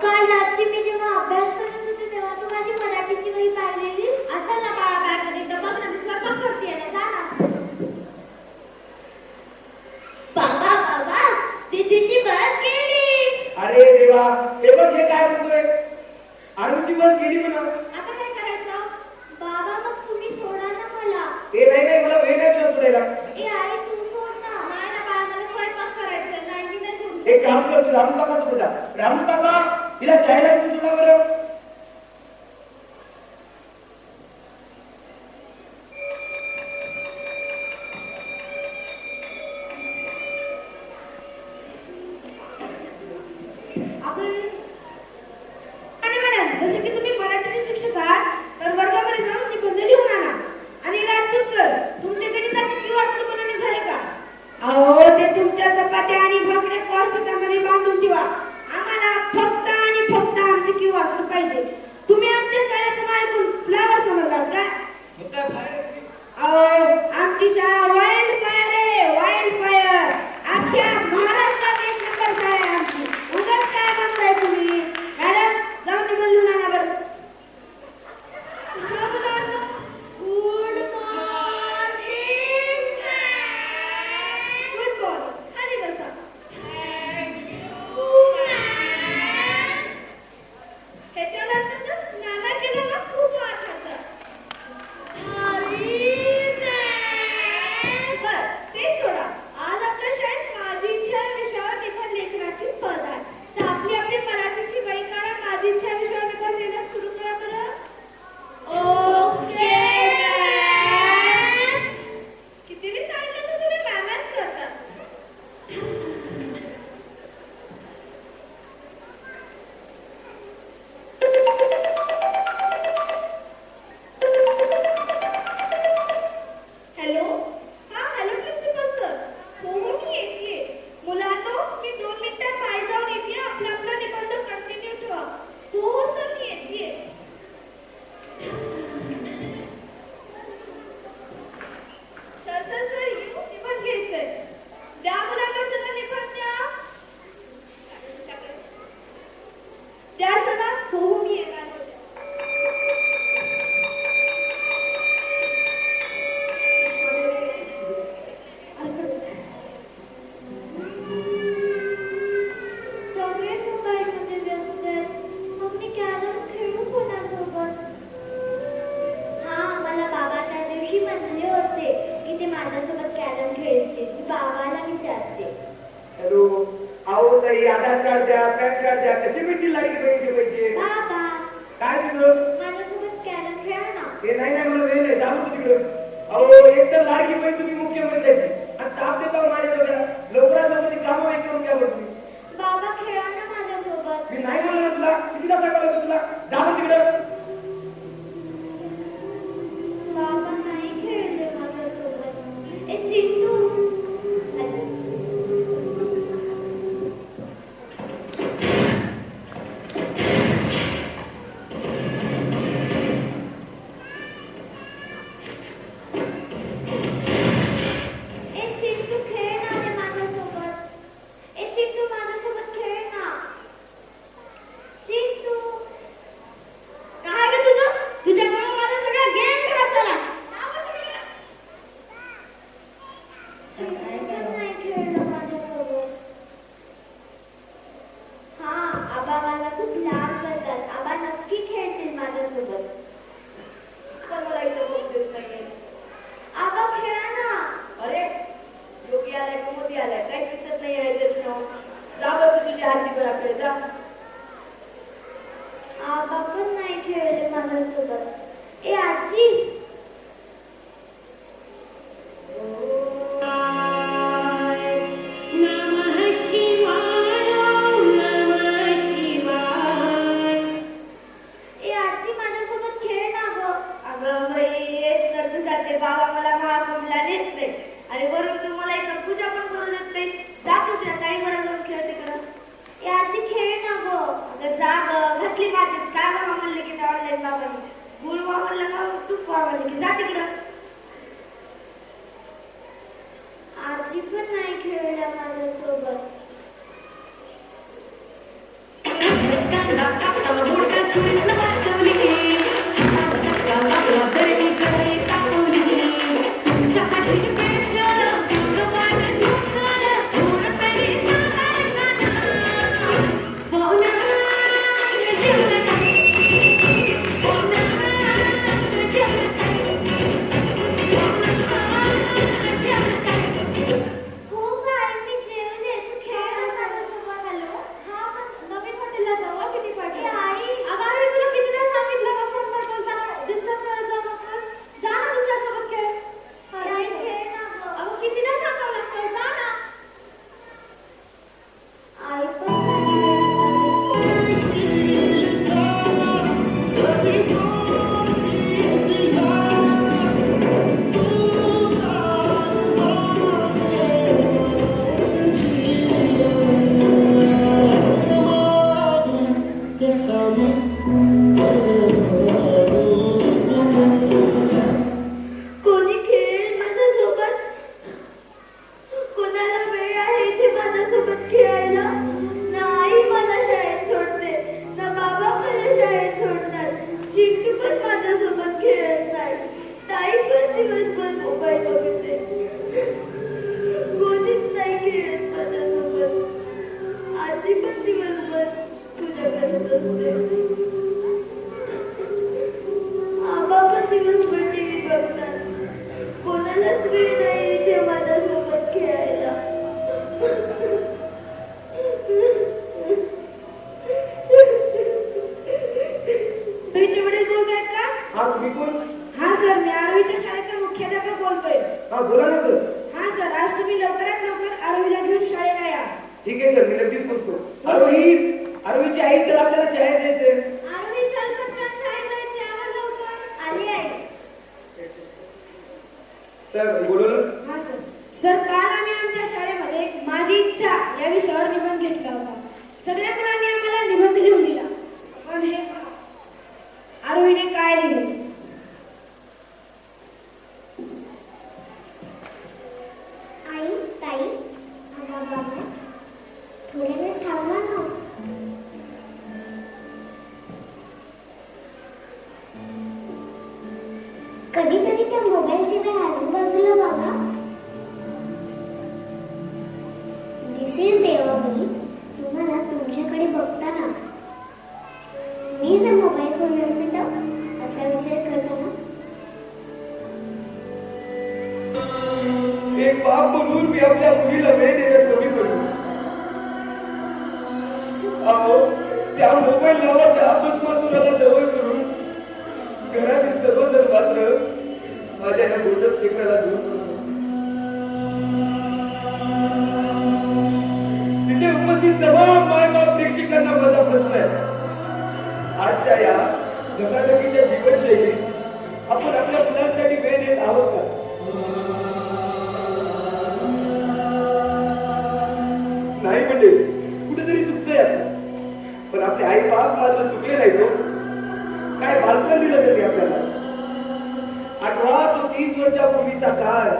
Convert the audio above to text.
काल रात्री मी जेव्हा अभ्यास करत होते तेव्हा तू माझी मराठीची वही पाहिलेलीस. आता ना बाळा बॅग मध्ये एकदा बघ ना स्वयंपाक करते ना जा ना. बाबा बाबा दीदीची बस गेली. अरे देवा हे बघ हे काय म्हणतोय अरुणची बस गेली म्हणा. आता काय करायचं? बाबा मग तुम्ही सोडा ना मला. ए नाही मला वेळ नाही तुला सोडायला. ए आई तू सोड ना. नाही ना बाळा मला स्वयंपाक करायचा नाही मी नाही सोडू एक काम कर तू रामू काका सोबत जा. रामू काका तिला शाळेला घेऊन सोडा बरं. जसे की तुम्ही मराठीचे शिक्षक आहात तर वर्गामध्ये जाऊन निबंध लिहून आणा. आणि राजपूत सर तुमचे गणिताचे क्यूआर कोड बनवणे झाले का? अहो ते तुमच्या चपात्या आणि भाकऱ्या कॉस्टिकामध्ये बांधून ठेवा. आम्हाला फक्त आणि फक्त आमचे क्यूआर कोड पाहिजे. तुम्ही आमच्या शाळेचं नाव ऐकून फ्लावर समजलात का? अहो आमची शाळा वाईल्ड फायर आहे. वाईल्ड फायर अख्ख्या महाराष्ट्रात एक नंबर शाळा आहे आमची. उगाच काय म्हणताय तुम्ही? मॅडम जाऊन निबंध लिहून आणा बरं. Good morning. Good morning. खाली बसा. ह्याच्यानंतर नाना केलं ना खूप वाटायचं. बरं ते सोडा. आज आपल्या शाळेत माझी इच्छा या विषयावर निबंध लेखनाची स्पर्धा आहे. तर आपली आपली मराठीची वही काढा. माझी इच्छा या विषयावर निबंध लिहिण्यास सुरू करा बरं. ओके. किती वेळ सांगितलं तर तुम्ही मॅमच करता. हॅलो हा हॅलो प्रिन्सिपल सर. हो मी येते. मुलांनो मी 2 मिनिटात बाहेर जाऊन येते. आपला आपला निबंध कंटिन्यू ठेवा. हो सर मी येते. सर येऊ निबंध घ्यायचंय. द्या मुलांना चला निबंध द्या. द्या चला. हो मी येणार. सगळे मोबाईलमध्ये व्यस्त आहेत. मग मी कॅरम खेळू कोणासोबत? हा मला बाबा त्या दिवशी म्हणले होते की ते माझ्यासोबत कॅरम खेळतील. मी बाबाला विचारते. हॅलो अहो ताई आधार कार्ड द्या पॅन कार्ड द्या. कसे मिळतील लाडकी बहिणीचे पैसे? बाबा काय दिलं? माझ्यासोबत कॅरम खेळा ना. हे नाही मला वेळ नाही जाऊ तिकडं. अहो एक तर लाडकी बहीण तुम्ही मुख्यमंत्र्याची आणि ताप देता माझ्या डोक्याला. लवकरात लवकर कामं वेग करून घ्या बरं तुम्ही. बाबा खेळा ना माझ्यासोबत. मी नाही म्हणलं ना तुला किती तास लागला तुला. जाऊ तिकडं. बाबा नाही खेळले माझ्यासोबत. ए चिंटू खेळ ना रे माझ्यासोबत. ए चिंटू माझ्यासोबत खेळ ना. चिंटू काय ग तुझं? तुझ्यामुळे माझा सगळा गेम खराब झाला. चिंटू पण नाही खेळलं माझ्यासोबत. हा आबा मला खूप लाड करतात. आबा नक्की खेळतील माझ्यासोबत. पण मला इथं बोलू देत नाहीये. आबा खेळा ना. अरे योगी आलाय का मोदी आलाय काही दिसत नाही आहे चष्मा. जा बरं तू तुझ्या आजी बराकडे जा. आबा पण नाही खेळले माझ्यासोबत. ए आजी ए आजी माझ्यासोबत खेळ ना ग. अगं बाई एक तर तुझा ते बाबा मला महाकुंभला नेत नाही आणि वरून तू मला इथं पूजा पण करू देत नाही. जा तुझ्या ताई बरोबर जाऊन खेळ तिकडं. ए आजी खेळ ना ग. अगं जा ग घातली मातीत काय बघा म्हणले की त्या ऑनलाईन बाबांनी गुळ वावरला का तूप वावरले की जा तिकडं. आजी पण नाही खेळल्या माझ्यासोबत. हो काय मी जेवले तू खेळ ना माझ्यासोबत. हॅलो हा पण नवीन हॉटेलला जाऊ किती पाठी आई. अगं मी तुला कितीदा सांगितलं का फोन वर बोलताना डिस्टर्ब करत जाऊ नकोस. जा ना दुसऱ्यासोबत खेळ. आई खेळ ना गं. अगं कितीदा सांगावं लागतं जा ना. आई पण कोणी खेळेल माझ्यासोबत. कोणाला वेळ आहे इथे माझ्यासोबत खेळायला. ना आई मला शाळेत सोडते ना बाबा मला शाळेत सोडतात. चिंटू पण माझ्यासोबत खेळत नाही. ताई पण दिवसभर मोबाईल बघते. कोणीच नाही खेळत माझ्यासोबत. आजी पण दिवसभर पूजा करत असते. आबा पण दिवसभर टीव्ही बघतात. कोणालाच वेळ नाही इथे माझ्यासोबत खेळायला. आरोहीचे वडील बोलतायत का? हा तुम्ही कोण? हा सर, मी आरोहीच्या शाळेचा मुख्याध्यापक बोलतोय. हा बोला ना सर. हा सर, आज तुम्ही लवकरात लवकर आरोहीला घेऊन शाळेला या. ठीक आहे सर मी लगेच पोहोचतो. आरोही आरोहीची आई तर आपल्याला शाळेत येते. आरोही चल पटकन शाळेत जायचे. आवाज लवकर. आली आई. सर बोलवलं. हा सर. सर, काल आम्ही आमच्या शाळेमध्ये माझी इच्छा या विषयावर निबंध घेतला होता. सगळ्या मुलांनी आम्हाला निबंध लिहून दिला. पण हे पहा, आरोहीने काय लिहिले. आई ताई बाबा थोड्या वेळ थांबा ना. कधीतरी त्या मोबाईल शिवाय आजूबाजूला बघा. दिसेल तेव्हा मी तुम्हाला तुमच्याकडे बघताना. मी जर मोबाईल फोन नसते तर असा विचार करताना. एक बाप म्हणून मी आपल्या मुलीला वेळ देण्यात कमी करू. अहो त्या मोबाईल नावाच्या अपस्मासुराला जवळ करून घरातील सर्वजण मात्र माझ्या या गोटच लेकराला दूर करतो. तिथे उपस्थित तमाम मायबाप प्रेक्षकांना माझा प्रश्न आहे. आजच्या या धकाधकीच्या जीवनशैलीत आपण आपल्या मुलांसाठी वेळ देत आहोत का? नाही म्हणजे कुठेतरी चुकतंय आता. पण आपले आई बाप मात्र चुकले नाही तो. काय बालपण दिलं त्यांनी आपल्याला. आठवा तो 30 वर्षापूर्वीचा काळ.